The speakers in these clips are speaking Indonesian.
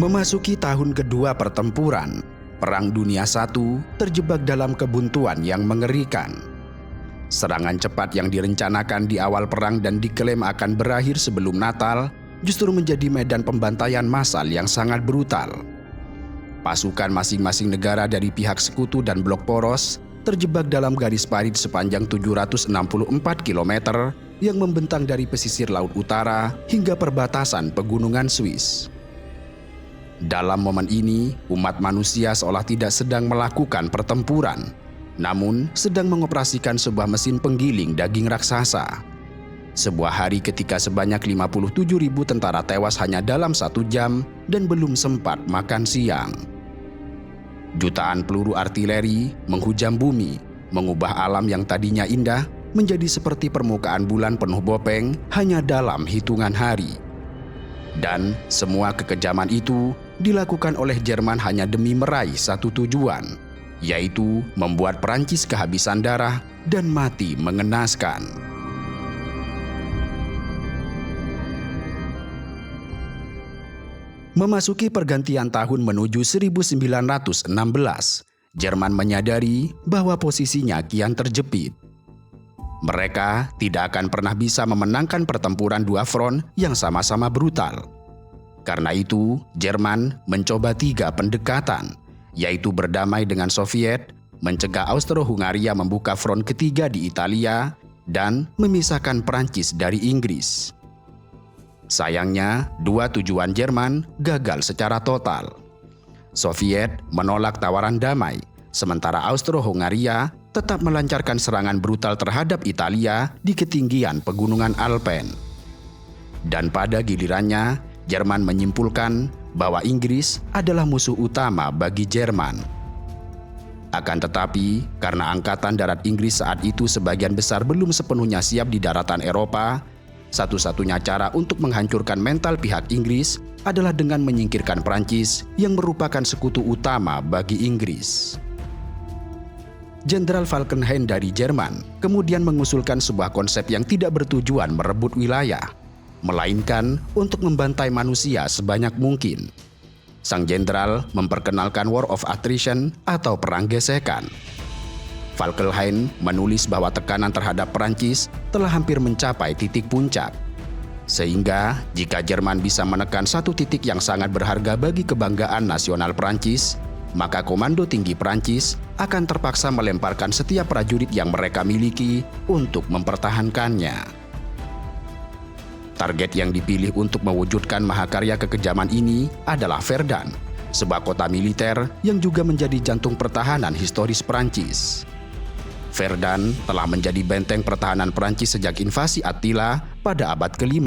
Memasuki tahun kedua pertempuran, Perang Dunia I terjebak dalam kebuntuan yang mengerikan. Serangan cepat yang direncanakan di awal perang dan diklaim akan berakhir sebelum Natal justru menjadi medan pembantaian massal yang sangat brutal. Pasukan masing-masing negara dari pihak sekutu dan blok poros terjebak dalam garis parit sepanjang 764 km yang membentang dari pesisir laut utara hingga perbatasan pegunungan Swiss. Dalam momen ini, umat manusia seolah tidak sedang melakukan pertempuran, namun sedang mengoperasikan sebuah mesin penggiling daging raksasa. Sebuah hari ketika sebanyak 57.000 tentara tewas hanya dalam 1 jam dan belum sempat makan siang. Jutaan peluru artileri menghujam bumi, mengubah alam yang tadinya indah menjadi seperti permukaan bulan penuh bopeng hanya dalam hitungan hari. Dan semua kekejaman itu dilakukan oleh Jerman hanya demi meraih satu tujuan, yaitu membuat Prancis kehabisan darah dan mati mengenaskan. Memasuki pergantian tahun menuju 1916, Jerman menyadari bahwa posisinya kian terjepit. Mereka tidak akan pernah bisa memenangkan pertempuran dua front yang sama-sama brutal. Karena itu, Jerman mencoba 3 pendekatan, yaitu berdamai dengan Soviet, mencegah Austro-Hungaria membuka front ketiga di Italia, dan memisahkan Prancis dari Inggris. Sayangnya, 2 tujuan Jerman gagal secara total. Soviet menolak tawaran damai, sementara Austro-Hungaria tetap melancarkan serangan brutal terhadap Italia di ketinggian pegunungan Alpen. Dan pada gilirannya, Jerman menyimpulkan bahwa Inggris adalah musuh utama bagi Jerman. Akan tetapi, karena angkatan darat Inggris saat itu sebagian besar belum sepenuhnya siap di daratan Eropa, satu-satunya cara untuk menghancurkan mental pihak Inggris adalah dengan menyingkirkan Prancis yang merupakan sekutu utama bagi Inggris. Jenderal Falkenhayn dari Jerman kemudian mengusulkan sebuah konsep yang tidak bertujuan merebut wilayah, melainkan untuk membantai manusia sebanyak mungkin. Sang jenderal memperkenalkan War of Attrition atau perang gesekan. Falkenhayn menulis bahwa tekanan terhadap Prancis telah hampir mencapai titik puncak. Sehingga jika Jerman bisa menekan satu titik yang sangat berharga bagi kebanggaan nasional Prancis, maka Komando Tinggi Prancis akan terpaksa melemparkan setiap prajurit yang mereka miliki untuk mempertahankannya. Target yang dipilih untuk mewujudkan mahakarya kekejaman ini adalah Verdun, sebuah kota militer yang juga menjadi jantung pertahanan historis Prancis. Verdun telah menjadi benteng pertahanan Prancis sejak invasi Attila pada abad ke-5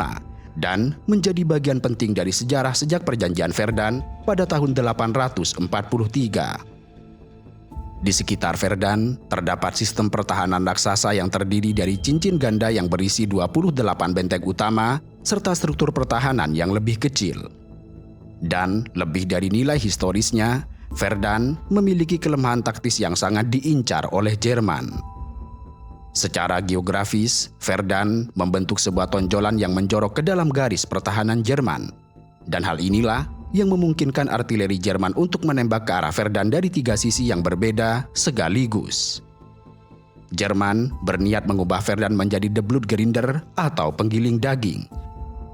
dan menjadi bagian penting dari sejarah sejak perjanjian Verdun pada tahun 843. Di sekitar Verdun terdapat sistem pertahanan raksasa yang terdiri dari cincin ganda yang berisi 28 benteng utama serta struktur pertahanan yang lebih kecil. Dan lebih dari nilai historisnya, Verdun memiliki kelemahan taktis yang sangat diincar oleh Jerman. Secara geografis, Verdun membentuk sebuah tonjolan yang menjorok ke dalam garis pertahanan Jerman. Dan hal inilah yang memungkinkan artileri Jerman untuk menembak ke arah Verdun dari 3 sisi yang berbeda sekaligus. Jerman berniat mengubah Verdun menjadi The Blutgerinder atau penggiling daging,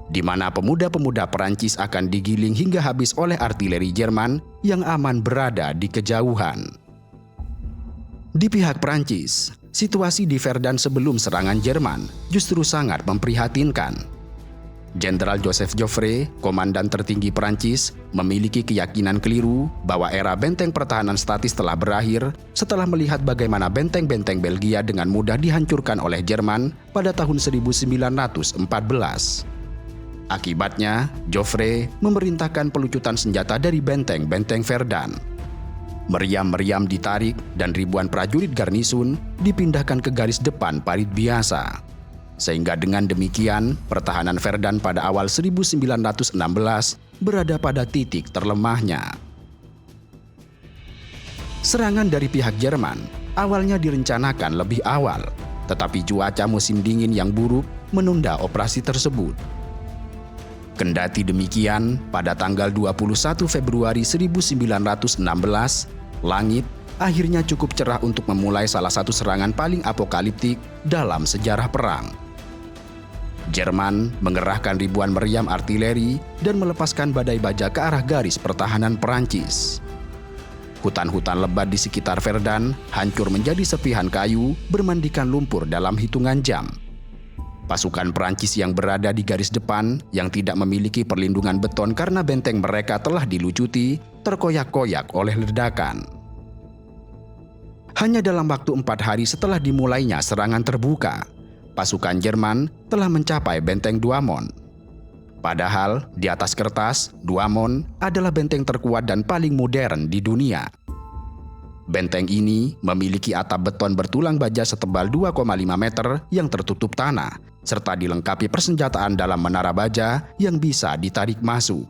di mana pemuda-pemuda Perancis akan digiling hingga habis oleh artileri Jerman yang aman berada di kejauhan. Di pihak Perancis, situasi di Verdun sebelum serangan Jerman justru sangat memprihatinkan. Jenderal Joseph Joffre, komandan tertinggi Perancis, memiliki keyakinan keliru bahwa era benteng pertahanan statis telah berakhir setelah melihat bagaimana benteng-benteng Belgia dengan mudah dihancurkan oleh Jerman pada tahun 1914. Akibatnya, Joffre memerintahkan pelucutan senjata dari benteng-benteng Verdun. Meriam-meriam ditarik dan ribuan prajurit garnisun dipindahkan ke garis depan parit biasa. Sehingga dengan demikian, pertahanan Verdun pada awal 1916 berada pada titik terlemahnya. Serangan dari pihak Jerman awalnya direncanakan lebih awal, tetapi cuaca musim dingin yang buruk menunda operasi tersebut. Kendati demikian, pada tanggal 21 Februari 1916, langit akhirnya cukup cerah untuk memulai salah satu serangan paling apokaliptik dalam sejarah perang. Jerman mengerahkan ribuan meriam artileri dan melepaskan badai baja ke arah garis pertahanan Perancis. Hutan-hutan lebat di sekitar Verdun hancur menjadi serpihan kayu bermandikan lumpur dalam hitungan jam. Pasukan Perancis yang berada di garis depan yang tidak memiliki perlindungan beton karena benteng mereka telah dilucuti, terkoyak-koyak oleh ledakan. Hanya dalam waktu 4 hari setelah dimulainya serangan terbuka, pasukan Jerman telah mencapai benteng Douaumont. Padahal di atas kertas, Douaumont adalah benteng terkuat dan paling modern di dunia. Benteng ini memiliki atap beton bertulang baja setebal 2,5 meter yang tertutup tanah, serta dilengkapi persenjataan dalam menara baja yang bisa ditarik masuk.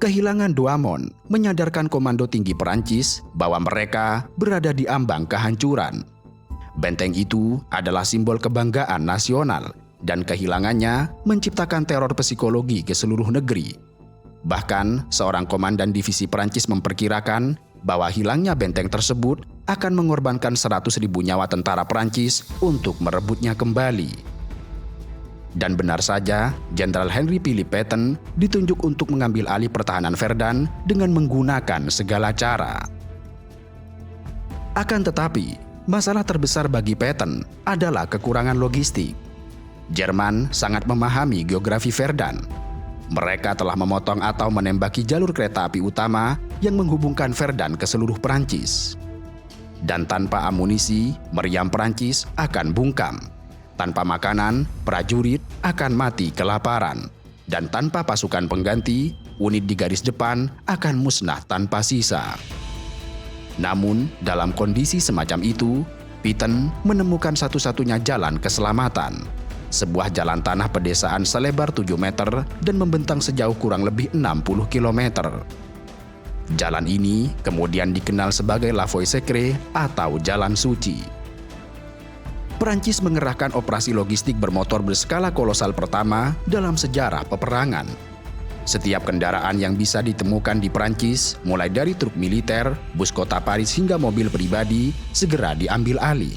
Kehilangan Douaumont menyadarkan Komando Tinggi Perancis bahwa mereka berada di ambang kehancuran. Benteng itu adalah simbol kebanggaan nasional dan kehilangannya menciptakan teror psikologi ke seluruh negeri. Bahkan, seorang komandan divisi Perancis memperkirakan bahwa hilangnya benteng tersebut akan mengorbankan 100.000 nyawa tentara Perancis untuk merebutnya kembali. Dan benar saja, Jenderal Henry Philippe Pétain ditunjuk untuk mengambil alih pertahanan Verdun dengan menggunakan segala cara. Akan tetapi, masalah terbesar bagi Pétain adalah kekurangan logistik. Jerman sangat memahami geografi Verdun. Mereka telah memotong atau menembaki jalur kereta api utama yang menghubungkan Verdun ke seluruh Perancis. Dan tanpa amunisi, meriam Perancis akan bungkam. Tanpa makanan, prajurit akan mati kelaparan. Dan tanpa pasukan pengganti, unit di garis depan akan musnah tanpa sisa. Namun, dalam kondisi semacam itu, Pétain menemukan satu-satunya jalan keselamatan. Sebuah jalan tanah pedesaan selebar 7 meter dan membentang sejauh kurang lebih 60 km. Jalan ini kemudian dikenal sebagai La Voie Sacrée atau Jalan Suci. Perancis mengerahkan operasi logistik bermotor berskala kolosal pertama dalam sejarah peperangan. Setiap kendaraan yang bisa ditemukan di Perancis, mulai dari truk militer, bus kota Paris hingga mobil pribadi, segera diambil alih.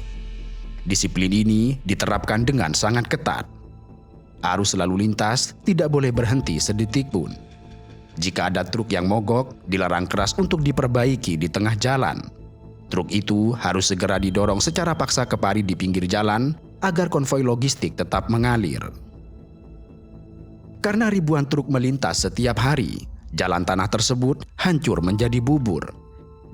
Disiplin ini diterapkan dengan sangat ketat. Arus lalu lintas tidak boleh berhenti sedetik pun. Jika ada truk yang mogok, dilarang keras untuk diperbaiki di tengah jalan. Truk itu harus segera didorong secara paksa ke parit di pinggir jalan agar konvoi logistik tetap mengalir. Karena ribuan truk melintas setiap hari, jalan tanah tersebut hancur menjadi bubur.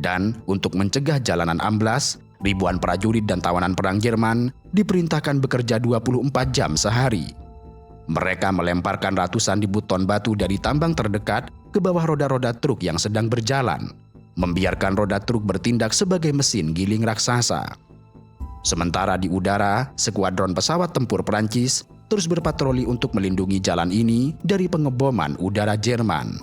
Dan untuk mencegah jalanan amblas, ribuan prajurit dan tawanan perang Jerman diperintahkan bekerja 24 jam sehari. Mereka melemparkan ratusan ribu ton batu dari tambang terdekat ke bawah roda-roda truk yang sedang berjalan, membiarkan roda truk bertindak sebagai mesin giling raksasa. Sementara di udara, skuadron pesawat tempur Perancis terus berpatroli untuk melindungi jalan ini dari pengeboman udara Jerman.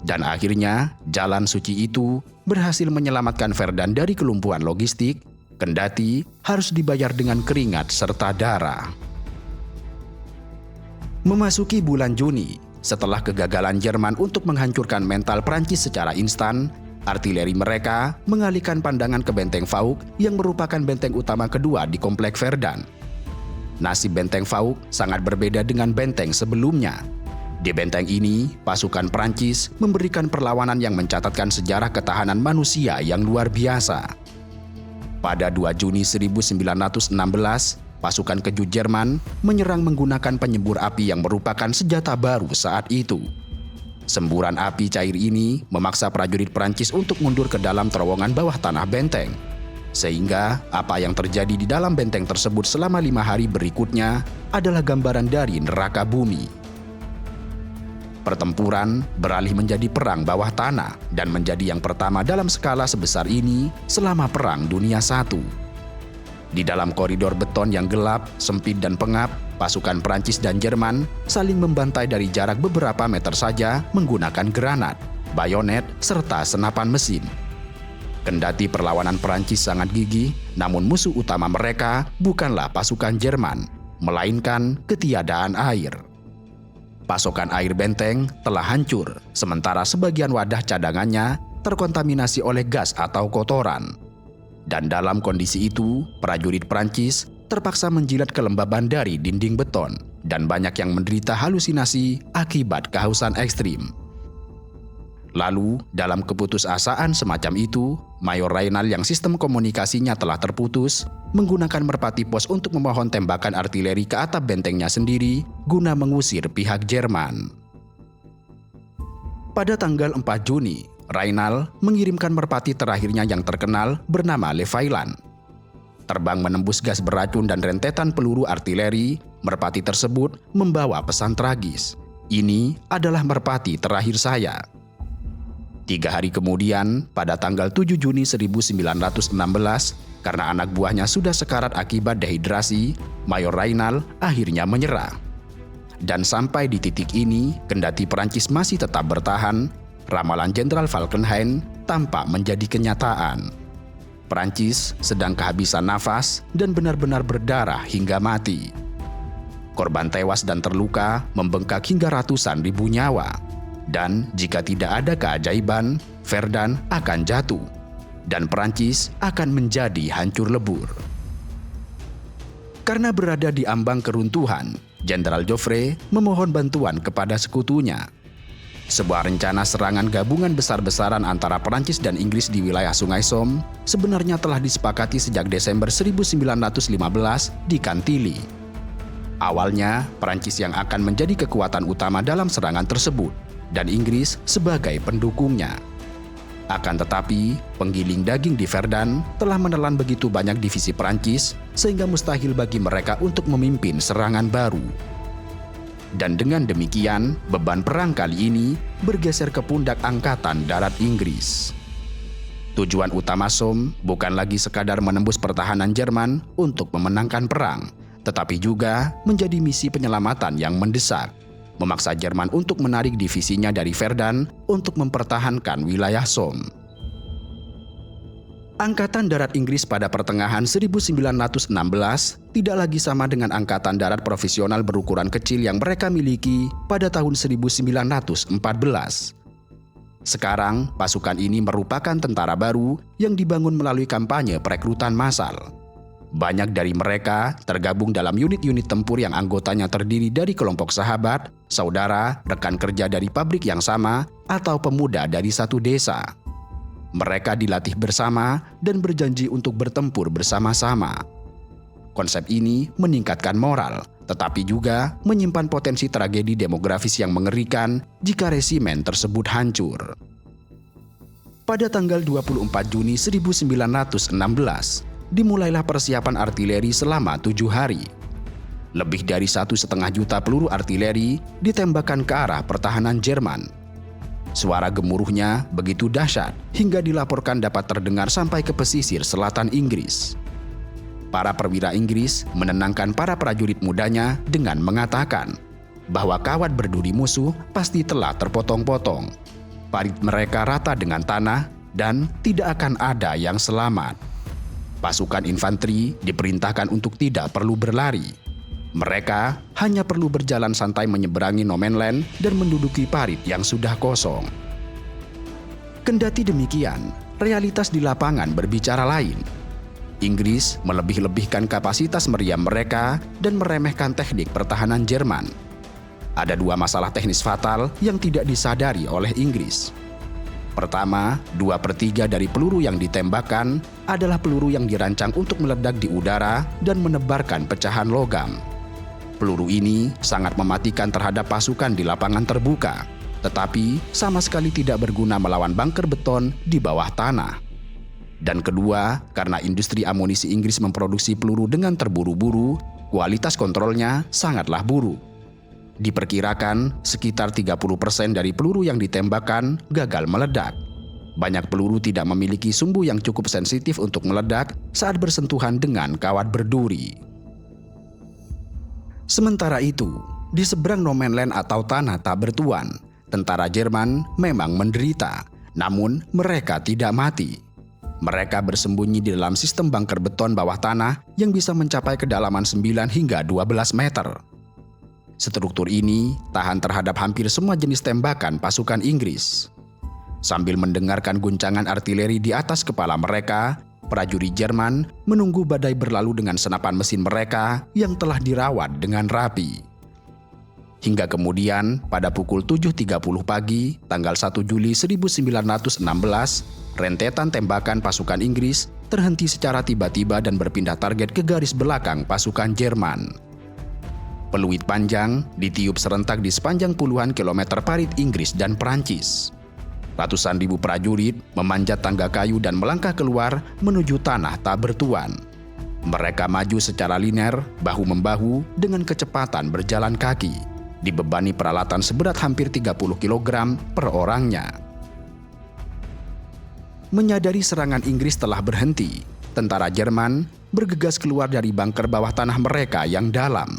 Dan akhirnya, Jalan Suci itu berhasil menyelamatkan Verdun dari kelumpuhan logistik, kendati harus dibayar dengan keringat serta darah. Memasuki bulan Juni, setelah kegagalan Jerman untuk menghancurkan mental Prancis secara instan, artileri mereka mengalihkan pandangan ke Benteng Vauques yang merupakan benteng utama kedua di komplek Verdun. Nasib Benteng Vauques sangat berbeda dengan benteng sebelumnya. Di benteng ini, pasukan Prancis memberikan perlawanan yang mencatatkan sejarah ketahanan manusia yang luar biasa. Pada 2 Juni 1916, pasukan keju Jerman menyerang menggunakan penyembur api yang merupakan senjata baru saat itu. Semburan api cair ini memaksa prajurit Prancis untuk mundur ke dalam terowongan bawah tanah benteng. Sehingga apa yang terjadi di dalam benteng tersebut selama 5 hari berikutnya adalah gambaran dari neraka bumi. Pertempuran beralih menjadi perang bawah tanah dan menjadi yang pertama dalam skala sebesar ini selama Perang Dunia I. Di dalam koridor beton yang gelap, sempit dan pengap, pasukan Prancis dan Jerman saling membantai dari jarak beberapa meter saja menggunakan granat, bayonet, serta senapan mesin. Kendati perlawanan Prancis sangat gigih, namun musuh utama mereka bukanlah pasukan Jerman, melainkan ketiadaan air. pasokan air benteng telah hancur, sementara sebagian wadah cadangannya terkontaminasi oleh gas atau kotoran. Dan dalam kondisi itu, prajurit Prancis terpaksa menjilat kelembaban dari dinding beton, dan banyak yang menderita halusinasi akibat kehausan ekstrim. Lalu, dalam keputusasaan semacam itu, Mayor Raynal yang sistem komunikasinya telah terputus, menggunakan merpati pos untuk memohon tembakan artileri ke atap bentengnya sendiri guna mengusir pihak Jerman. Pada tanggal 4 Juni, Raynal mengirimkan merpati terakhirnya yang terkenal bernama Le Vaillant. Terbang menembus gas beracun dan rentetan peluru artileri, merpati tersebut membawa pesan tragis. Ini adalah merpati terakhir saya. 3 hari kemudian, pada tanggal 7 Juni 1916, karena anak buahnya sudah sekarat akibat dehidrasi, Mayor Raynal akhirnya menyerah. Dan sampai di titik ini, kendati Perancis masih tetap bertahan, ramalan Jenderal Falkenhayn tampak menjadi kenyataan. Perancis sedang kehabisan nafas dan benar-benar berdarah hingga mati. Korban tewas dan terluka membengkak hingga ratusan ribu nyawa. Dan jika tidak ada keajaiban, Verdun akan jatuh dan Perancis akan menjadi hancur lebur. Karena berada di ambang keruntuhan, Jenderal Joffre memohon bantuan kepada sekutunya. Sebuah rencana serangan gabungan besar-besaran antara Perancis dan Inggris di wilayah Sungai Somme sebenarnya telah disepakati sejak Desember 1915 di Cantilly. Awalnya, Perancis yang akan menjadi kekuatan utama dalam serangan tersebut, dan Inggris sebagai pendukungnya. Akan tetapi, penggiling daging di Verdun telah menelan begitu banyak divisi Perancis sehingga mustahil bagi mereka untuk memimpin serangan baru. Dan dengan demikian, beban perang kali ini bergeser ke pundak Angkatan Darat Inggris. Tujuan utama Somme bukan lagi sekadar menembus pertahanan Jerman untuk memenangkan perang, tetapi juga menjadi misi penyelamatan yang mendesak, memaksa Jerman untuk menarik divisinya dari Verdun untuk mempertahankan wilayah Somme. Angkatan Darat Inggris pada pertengahan 1916 tidak lagi sama dengan angkatan darat profesional berukuran kecil yang mereka miliki pada tahun 1914. Sekarang, pasukan ini merupakan tentara baru yang dibangun melalui kampanye perekrutan massal. Banyak dari mereka tergabung dalam unit-unit tempur yang anggotanya terdiri dari kelompok sahabat, saudara, rekan kerja dari pabrik yang sama, atau pemuda dari satu desa. Mereka dilatih bersama dan berjanji untuk bertempur bersama-sama. Konsep ini meningkatkan moral, tetapi juga menyimpan potensi tragedi demografis yang mengerikan jika resimen tersebut hancur. Pada tanggal 24 Juni 1916, dimulailah persiapan artileri selama 7 hari. Lebih dari 1,5 juta peluru artileri ditembakkan ke arah pertahanan Jerman. Suara gemuruhnya begitu dahsyat hingga dilaporkan dapat terdengar sampai ke pesisir selatan Inggris. Para perwira Inggris menenangkan para prajurit mudanya dengan mengatakan bahwa kawat berduri musuh pasti telah terpotong-potong. Parit mereka rata dengan tanah dan tidak akan ada yang selamat. Pasukan infanteri diperintahkan untuk tidak perlu berlari. Mereka hanya perlu berjalan santai menyeberangi No Man's Land dan menduduki parit yang sudah kosong. Kendati demikian, realitas di lapangan berbicara lain. Inggris melebih-lebihkan kapasitas meriam mereka dan meremehkan teknik pertahanan Jerman. Ada 2 masalah teknis fatal yang tidak disadari oleh Inggris. Pertama, 2/3 dari peluru yang ditembakkan adalah peluru yang dirancang untuk meledak di udara dan menebarkan pecahan logam. Peluru ini sangat mematikan terhadap pasukan di lapangan terbuka, tetapi sama sekali tidak berguna melawan bunker beton di bawah tanah. Dan kedua, karena industri amunisi Inggris memproduksi peluru dengan terburu-buru, kualitas kontrolnya sangatlah buruk. Diperkirakan sekitar 30% dari peluru yang ditembakkan gagal meledak. Banyak peluru tidak memiliki sumbu yang cukup sensitif untuk meledak saat bersentuhan dengan kawat berduri. Sementara itu, di seberang No Man's Land atau tanah tak bertuan, tentara Jerman memang menderita, namun mereka tidak mati. Mereka bersembunyi di dalam sistem bunker beton bawah tanah yang bisa mencapai kedalaman 9 hingga 12 meter. Struktur ini tahan terhadap hampir semua jenis tembakan pasukan Inggris. Sambil mendengarkan guncangan artileri di atas kepala mereka, prajurit Jerman menunggu badai berlalu dengan senapan mesin mereka yang telah dirawat dengan rapi. Hingga kemudian pada pukul 7.30 pagi, tanggal 1 Juli 1916, rentetan tembakan pasukan Inggris terhenti secara tiba-tiba dan berpindah target ke garis belakang pasukan Jerman. Peluit panjang ditiup serentak di sepanjang puluhan kilometer parit Inggris dan Perancis. Ratusan ribu prajurit memanjat tangga kayu dan melangkah keluar menuju tanah tak bertuan. Mereka maju secara linear, bahu-membahu dengan kecepatan berjalan kaki, dibebani peralatan seberat hampir 30 kg per orangnya. Menyadari serangan Inggris telah berhenti, tentara Jerman bergegas keluar dari bunker bawah tanah mereka yang dalam.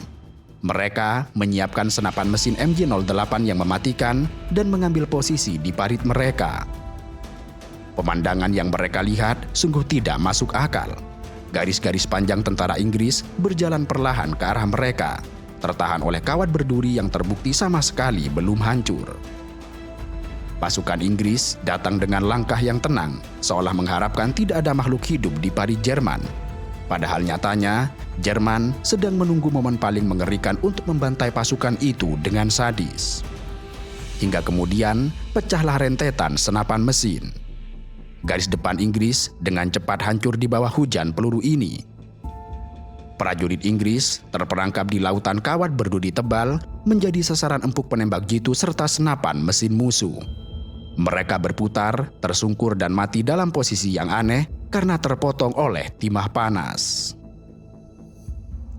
Mereka menyiapkan senapan mesin MG08 yang mematikan dan mengambil posisi di parit mereka. Pemandangan yang mereka lihat sungguh tidak masuk akal. Garis-garis panjang tentara Inggris berjalan perlahan ke arah mereka, tertahan oleh kawat berduri yang terbukti sama sekali belum hancur. Pasukan Inggris datang dengan langkah yang tenang, seolah mengharapkan tidak ada makhluk hidup di parit Jerman. Padahal nyatanya, Jerman sedang menunggu momen paling mengerikan untuk membantai pasukan itu dengan sadis. Hingga kemudian, pecahlah rentetan senapan mesin. Garis depan Inggris dengan cepat hancur di bawah hujan peluru ini. Prajurit Inggris terperangkap di lautan kawat berduri tebal menjadi sasaran empuk penembak jitu serta senapan mesin musuh. Mereka berputar, tersungkur dan mati dalam posisi yang aneh karena terpotong oleh timah panas.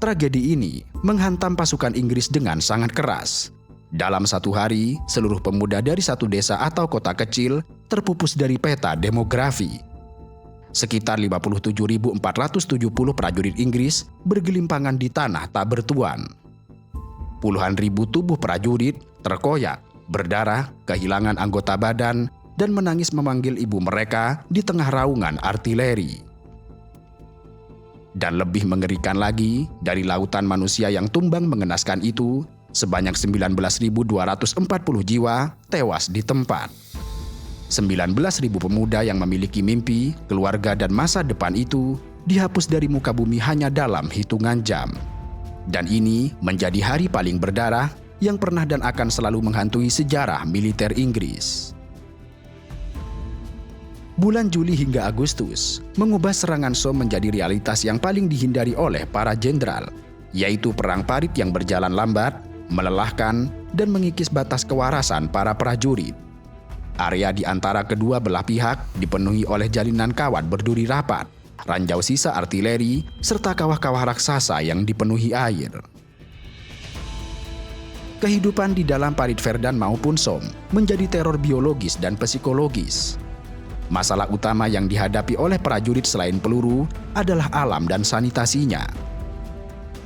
Tragedi ini menghantam pasukan Inggris dengan sangat keras. Dalam satu hari, seluruh pemuda dari satu desa atau kota kecil terpupus dari peta demografi. Sekitar 57.470 prajurit Inggris bergelimpangan di tanah tak bertuan. Puluhan ribu tubuh prajurit terkoyak, berdarah, kehilangan anggota badan, dan menangis memanggil ibu mereka di tengah raungan artileri. Dan lebih mengerikan lagi, dari lautan manusia yang tumbang mengenaskan itu, sebanyak 19.240 jiwa tewas di tempat. 19.000 pemuda yang memiliki mimpi, keluarga dan masa depan itu dihapus dari muka bumi hanya dalam hitungan jam. Dan ini menjadi hari paling berdarah yang pernah dan akan selalu menghantui sejarah militer Inggris. Bulan Juli hingga Agustus mengubah serangan Somme menjadi realitas yang paling dihindari oleh para jenderal, yaitu perang parit yang berjalan lambat, melelahkan, dan mengikis batas kewarasan para prajurit. Area di antara kedua belah pihak dipenuhi oleh jalinan kawat berduri rapat, ranjau sisa artileri, serta kawah-kawah raksasa yang dipenuhi air. Kehidupan di dalam parit Verdun maupun Somme menjadi teror biologis dan psikologis. Masalah utama yang dihadapi oleh prajurit selain peluru adalah alam dan sanitasinya.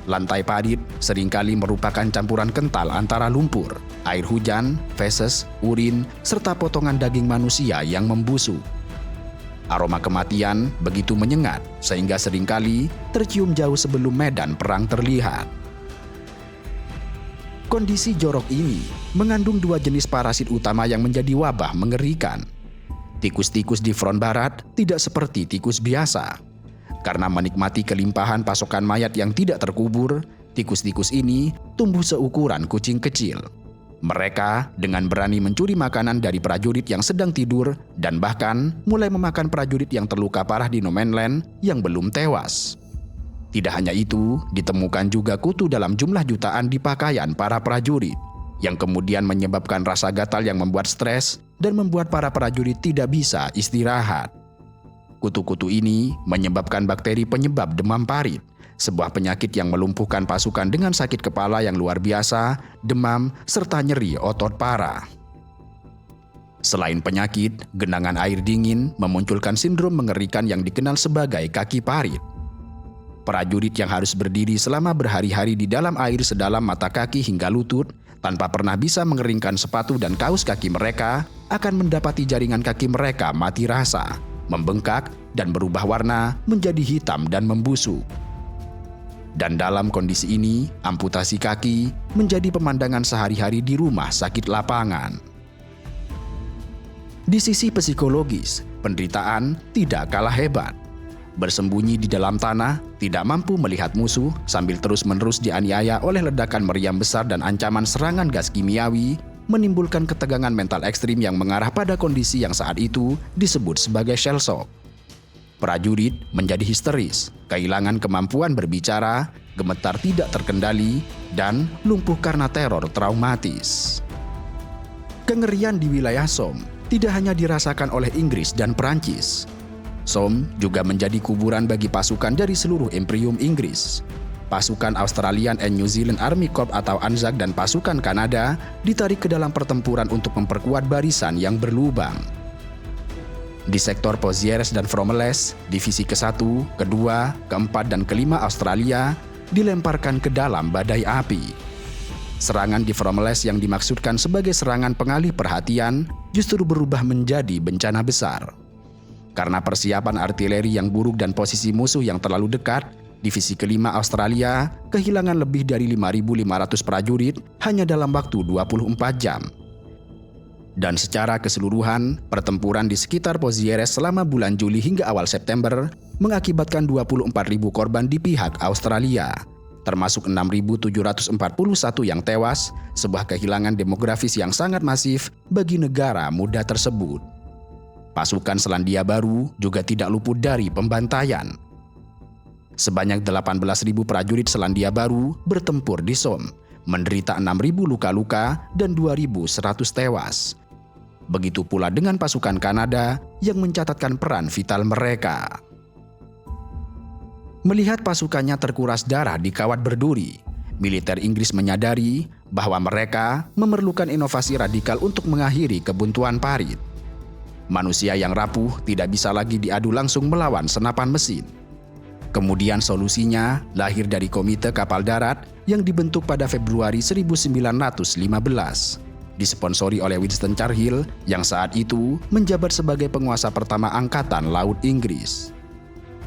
Lantai parit seringkali merupakan campuran kental antara lumpur, air hujan, feses, urin, serta potongan daging manusia yang membusuk. Aroma kematian begitu menyengat sehingga seringkali tercium jauh sebelum medan perang terlihat. Kondisi jorok ini mengandung dua jenis parasit utama yang menjadi wabah mengerikan. Tikus-tikus di front barat tidak seperti tikus biasa. Karena menikmati kelimpahan pasokan mayat yang tidak terkubur, tikus-tikus ini tumbuh seukuran kucing kecil. Mereka dengan berani mencuri makanan dari prajurit yang sedang tidur dan bahkan mulai memakan prajurit yang terluka parah di No Man's Land yang belum tewas. Tidak hanya itu, ditemukan juga kutu dalam jumlah jutaan di pakaian para prajurit, yang kemudian menyebabkan rasa gatal yang membuat stres dan membuat para prajurit tidak bisa istirahat. Kutu-kutu ini menyebabkan bakteri penyebab demam parit, sebuah penyakit yang melumpuhkan pasukan dengan sakit kepala yang luar biasa, demam, serta nyeri otot parah. Selain penyakit, genangan air dingin memunculkan sindrom mengerikan yang dikenal sebagai kaki parit. Prajurit yang harus berdiri selama berhari-hari di dalam air sedalam mata kaki hingga lutut, tanpa pernah bisa mengeringkan sepatu dan kaus kaki mereka, akan mendapati jaringan kaki mereka mati rasa, membengkak, dan berubah warna menjadi hitam dan membusuk. Dan dalam kondisi ini, amputasi kaki menjadi pemandangan sehari-hari di rumah sakit lapangan. Di sisi psikologis, penderitaan tidak kalah hebat. Bersembunyi di dalam tanah, tidak mampu melihat musuh sambil terus-menerus dianiaya oleh ledakan meriam besar dan ancaman serangan gas kimiawi, menimbulkan ketegangan mental ekstrim yang mengarah pada kondisi yang saat itu disebut sebagai shell shock. Prajurit menjadi histeris, kehilangan kemampuan berbicara, gemetar tidak terkendali, dan lumpuh karena teror traumatis. Kengerian di wilayah Somme tidak hanya dirasakan oleh Inggris dan Perancis. Somme juga menjadi kuburan bagi pasukan dari seluruh Imperium Inggris. Pasukan Australian and New Zealand Army Corps atau ANZAC dan pasukan Kanada ditarik ke dalam pertempuran untuk memperkuat barisan yang berlubang. Di sektor Pozieres dan Fromelles, divisi ke-1, ke-2, ke-4, dan ke-5 Australia dilemparkan ke dalam badai api. Serangan di Fromelles yang dimaksudkan sebagai serangan pengalih perhatian justru berubah menjadi bencana besar. Karena persiapan artileri yang buruk dan posisi musuh yang terlalu dekat, divisi ke-5 Australia kehilangan lebih dari 5.500 prajurit hanya dalam waktu 24 jam. Dan secara keseluruhan, pertempuran di sekitar Pozieres selama bulan Juli hingga awal September mengakibatkan 24.000 korban di pihak Australia, termasuk 6.741 yang tewas, sebuah kehilangan demografis yang sangat masif bagi negara muda tersebut. Pasukan Selandia Baru juga tidak luput dari pembantaian. Sebanyak 18.000 prajurit Selandia Baru bertempur di Somme, menderita 6.000 luka-luka dan 2.100 tewas. Begitu pula dengan pasukan Kanada yang mencatatkan peran vital mereka. Melihat pasukannya terkuras darah di kawat berduri, militer Inggris menyadari bahwa mereka memerlukan inovasi radikal untuk mengakhiri kebuntuan parit. Manusia yang rapuh tidak bisa lagi diadu langsung melawan senapan mesin. Kemudian solusinya lahir dari Komite Kapal Darat yang dibentuk pada Februari 1915, disponsori oleh Winston Churchill yang saat itu menjabat sebagai penguasa pertama Angkatan Laut Inggris.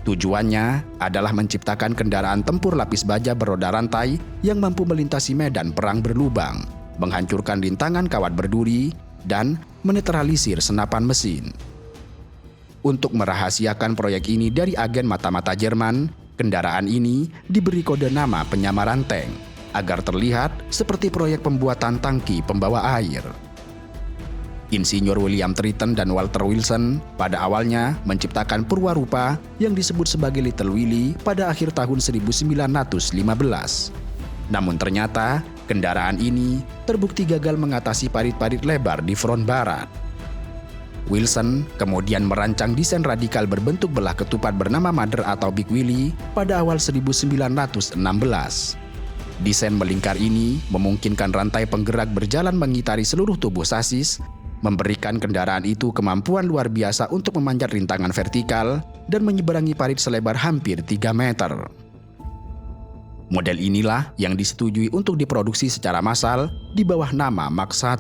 Tujuannya adalah menciptakan kendaraan tempur lapis baja beroda rantai yang mampu melintasi medan perang berlubang, menghancurkan rintangan kawat berduri, dan menetralisir senapan mesin. Untuk merahasiakan proyek ini dari agen mata-mata Jerman, kendaraan ini diberi kode nama penyamaran tank agar terlihat seperti proyek pembuatan tangki pembawa air. Insinyur William Triton dan Walter Wilson pada awalnya menciptakan perwarupa yang disebut sebagai Little Willie pada akhir tahun 1915. Namun ternyata kendaraan ini terbukti gagal mengatasi parit-parit lebar di front barat. Wilson kemudian merancang desain radikal berbentuk belah ketupat bernama Mother atau Big Willie pada awal 1916. Desain melingkar ini memungkinkan rantai penggerak berjalan mengitari seluruh tubuh sasis, memberikan kendaraan itu kemampuan luar biasa untuk memanjat rintangan vertikal dan menyeberangi parit selebar hampir 3 meter. Model inilah yang disetujui untuk diproduksi secara massal di bawah nama Mark I.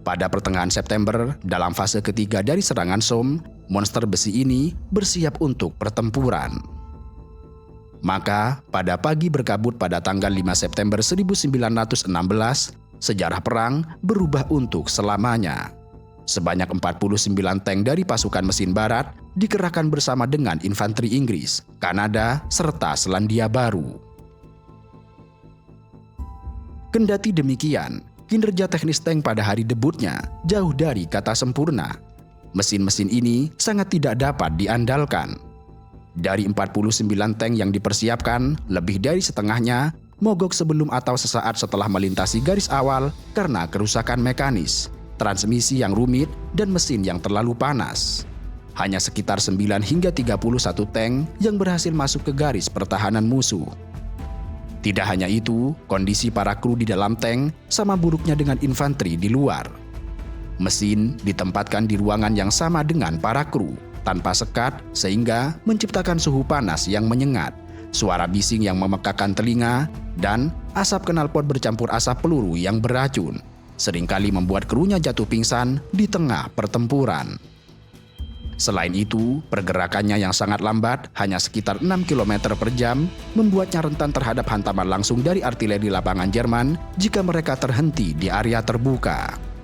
Pada pertengahan September, dalam fase ketiga dari serangan Somme, monster besi ini bersiap untuk pertempuran. Maka, pada pagi berkabut pada tanggal 5 September 1916, sejarah perang berubah untuk selamanya. Sebanyak 49 tank dari pasukan mesin barat dikerahkan bersama dengan infanteri Inggris, Kanada, serta Selandia Baru. Kendati demikian, kinerja teknis tank pada hari debutnya jauh dari kata sempurna. Mesin-mesin ini sangat tidak dapat diandalkan. Dari 49 tank yang dipersiapkan, lebih dari setengahnya mogok sebelum atau sesaat setelah melintasi garis awal karena kerusakan mekanis, transmisi yang rumit, dan mesin yang terlalu panas. Hanya sekitar 9 hingga 31 tank yang berhasil masuk ke garis pertahanan musuh. Tidak hanya itu, kondisi para kru di dalam tank sama buruknya dengan infanteri di luar. Mesin ditempatkan di ruangan yang sama dengan para kru, tanpa sekat sehingga menciptakan suhu panas yang menyengat, suara bising yang memekakan telinga, dan asap knalpot bercampur asap peluru yang beracun, seringkali membuat krunya jatuh pingsan di tengah pertempuran. Selain itu, pergerakannya yang sangat lambat, hanya sekitar 6 km per jam, membuatnya rentan terhadap hantaman langsung dari artileri lapangan Jerman jika mereka terhenti di area terbuka.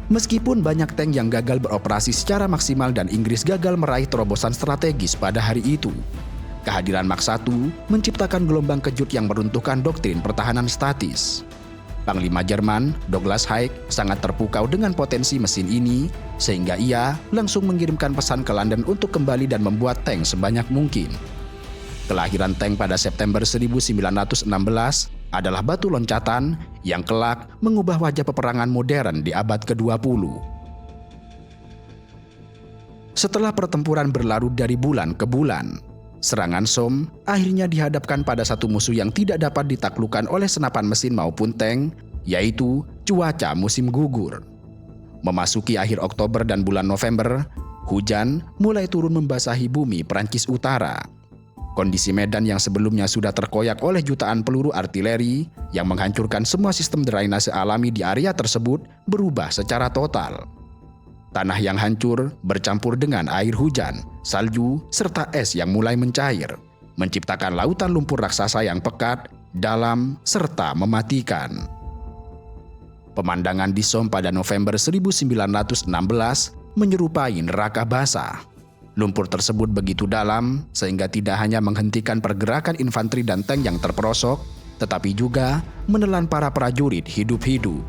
Meskipun banyak tank yang gagal beroperasi secara maksimal dan Inggris gagal meraih terobosan strategis pada hari itu, kehadiran Mark I menciptakan gelombang kejut yang meruntuhkan doktrin pertahanan statis. Panglima Jerman, Douglas Haig, sangat terpukau dengan potensi mesin ini, sehingga ia langsung mengirimkan pesan ke London untuk kembali dan membuat tank sebanyak mungkin. Kelahiran tank pada September 1916 adalah batu loncatan yang kelak mengubah wajah peperangan modern di abad ke-20. Setelah pertempuran berlarut dari bulan ke bulan, serangan Somme akhirnya dihadapkan pada satu musuh yang tidak dapat ditaklukkan oleh senapan mesin maupun tank, yaitu cuaca musim gugur. Memasuki akhir Oktober dan bulan November, hujan mulai turun membasahi bumi Prancis Utara. Kondisi medan yang sebelumnya sudah terkoyak oleh jutaan peluru artileri yang menghancurkan semua sistem drainase alami di area tersebut berubah secara total. Tanah yang hancur bercampur dengan air hujan, salju, serta es yang mulai mencair, menciptakan lautan lumpur raksasa yang pekat, dalam, serta mematikan. Pemandangan di Somme pada November 1916 menyerupai neraka basah. Lumpur tersebut begitu dalam sehingga tidak hanya menghentikan pergerakan infanteri dan tank yang terperosok, tetapi juga menelan para prajurit hidup-hidup.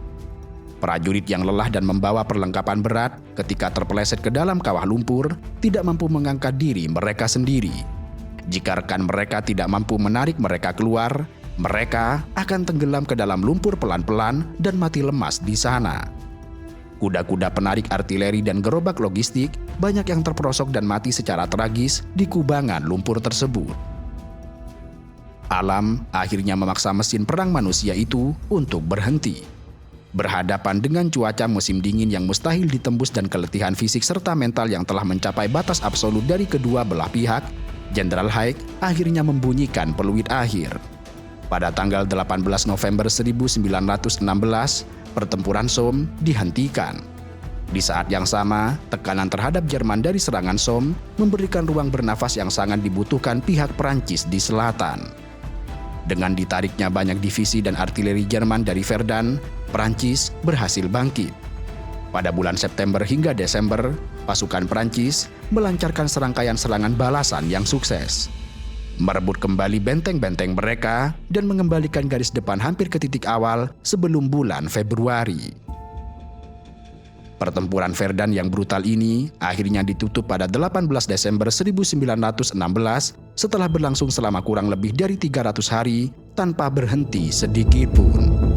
Prajurit yang lelah dan membawa perlengkapan berat ketika terpeleset ke dalam kawah lumpur tidak mampu mengangkat diri mereka sendiri. Jika rekan mereka tidak mampu menarik mereka keluar, mereka akan tenggelam ke dalam lumpur pelan-pelan dan mati lemas di sana. Kuda-kuda penarik artileri dan gerobak logistik banyak yang terperosok dan mati secara tragis di kubangan lumpur tersebut. Alam akhirnya memaksa mesin perang manusia itu untuk berhenti. Berhadapan dengan cuaca musim dingin yang mustahil ditembus dan keletihan fisik serta mental yang telah mencapai batas absolut dari kedua belah pihak, Jenderal Haig akhirnya membunyikan peluit akhir. Pada tanggal 18 November 1916, pertempuran Somme dihentikan. Di saat yang sama, tekanan terhadap Jerman dari serangan Somme memberikan ruang bernafas yang sangat dibutuhkan pihak Prancis di selatan. Dengan ditariknya banyak divisi dan artileri Jerman dari Verdun, Prancis berhasil bangkit. Pada bulan September hingga Desember, pasukan Prancis melancarkan serangkaian serangan balasan yang sukses, merebut kembali benteng-benteng mereka dan mengembalikan garis depan hampir ke titik awal sebelum bulan Februari. Pertempuran Verdun yang brutal ini akhirnya ditutup pada 18 Desember 1916 setelah berlangsung selama kurang lebih dari 300 hari tanpa berhenti sedikit pun.